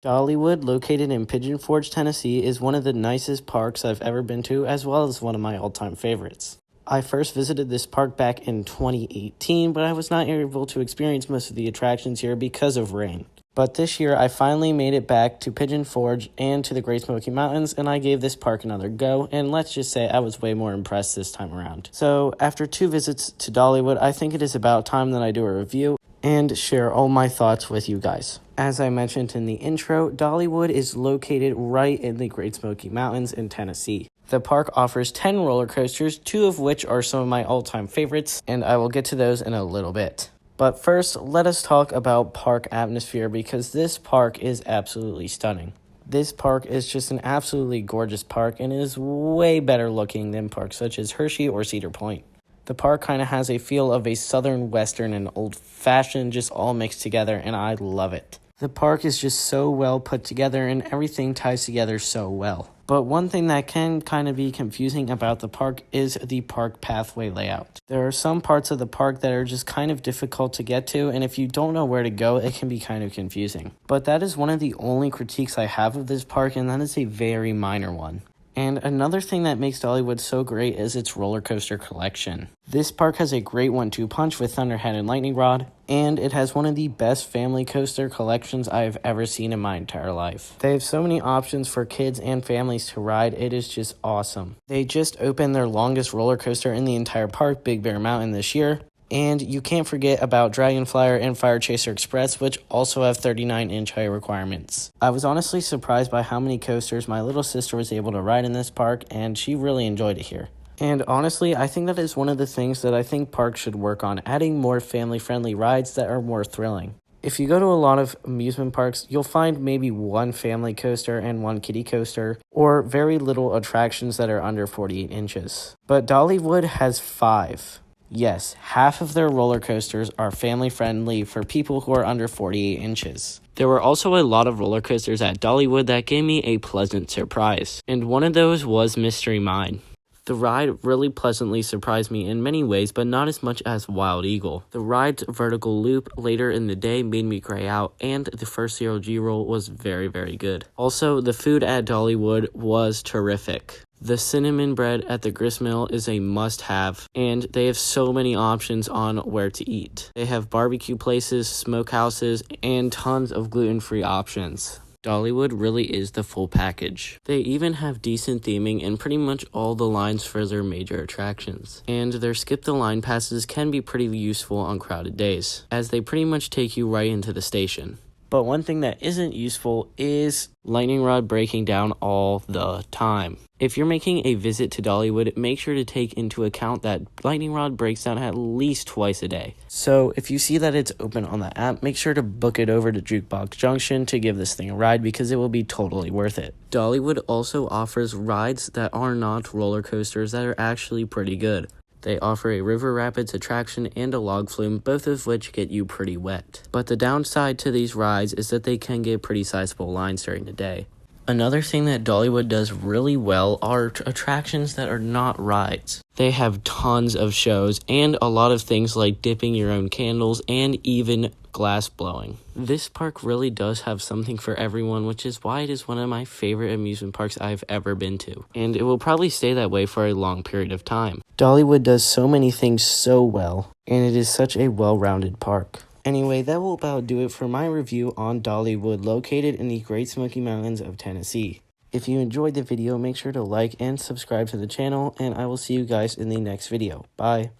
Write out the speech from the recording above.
Dollywood, located in Pigeon Forge, Tennessee, is one of the nicest parks I've ever been to, as well as one of my all-time favorites. I first visited this park back in 2018, but I was not able to experience most of the attractions here because of rain. But this year, I finally made it back to Pigeon Forge and to the Great Smoky Mountains, and I gave this park another go, and let's just say I was way more impressed this time around. So, after 2 visits to Dollywood, I think it is about time that I do a review and share all my thoughts with you guys. As I mentioned in the intro, Dollywood is located right in the Great Smoky Mountains in Tennessee. The park offers 10 roller coasters, 2 of which are some of my all-time favorites, and I will get to those in a little bit. But first, let us talk about park atmosphere because this park is absolutely stunning. This park is just an absolutely gorgeous park and is way better looking than parks such as Hershey or Cedar Point. The park kind of has a feel of a southern, western, and old-fashioned just all mixed together, and I love it. The park is just so well put together and everything ties together so well. But one thing that can kind of be confusing about the park is the park pathway layout. There are some parts of the park that are just kind of difficult to get to, and if you don't know where to go, it can be kind of confusing. But that is one of the only critiques I have of this park, and that is a very minor one. And another thing that makes Dollywood so great is its roller coaster collection. This park has a great 1-2 punch with Thunderhead and Lightning Rod, and it has one of the best family coaster collections I've ever seen in my entire life. They have so many options for kids and families to ride, it is just awesome. They just opened their longest roller coaster in the entire park, Big Bear Mountain, this year. And you can't forget about Dragon Flyer and Fire Chaser Express, which also have 39-inch height requirements. I was honestly surprised by how many coasters my little sister was able to ride in this park, and she really enjoyed it here. And honestly, I think that is one of the things that I think parks should work on, adding more family-friendly rides that are more thrilling. If you go to a lot of amusement parks, you'll find maybe 1 family coaster and 1 kiddie coaster, or very little attractions that are under 48 inches. But Dollywood has 5. Yes, half of their roller coasters are family-friendly for people who are under 48 inches. There were also a lot of roller coasters at Dollywood that gave me a pleasant surprise, and one of those was Mystery Mine. The ride really pleasantly surprised me in many ways, but not as much as Wild Eagle. The ride's vertical loop later in the day made me gray out, and the first Zero G roll was very, very good. Also, the food at Dollywood was terrific. The cinnamon bread at the gristmill is a must-have, and they have so many options on where to eat. They have barbecue places, smokehouses, and tons of gluten-free options. Dollywood really is the full package. They even have decent theming in pretty much all the lines for their major attractions. And their skip-the-line passes can be pretty useful on crowded days, as they pretty much take you right into the station. But one thing that isn't useful is Lightning Rod breaking down all the time. If you're making a visit to Dollywood, make sure to take into account that Lightning Rod breaks down at least twice a day. So if you see that it's open on the app, make sure to book it over to Jukebox Junction to give this thing a ride because it will be totally worth it. Dollywood also offers rides that are not roller coasters that are actually pretty good. They offer a river rapids attraction and a log flume, both of which get you pretty wet. But the downside to these rides is that they can get pretty sizable lines during the day. Another thing that Dollywood does really well are attractions that are not rides. They have tons of shows and a lot of things like dipping your own candles and even glass blowing. This park really does have something for everyone, which is why it is one of my favorite amusement parks I've ever been to. And it will probably stay that way for a long period of time. Dollywood does so many things so well, and it is such a well-rounded park. Anyway, that will about do it for my review on Dollywood, located in the Great Smoky Mountains of Tennessee. If you enjoyed the video, make sure to like and subscribe to the channel, and I will see you guys in the next video. Bye.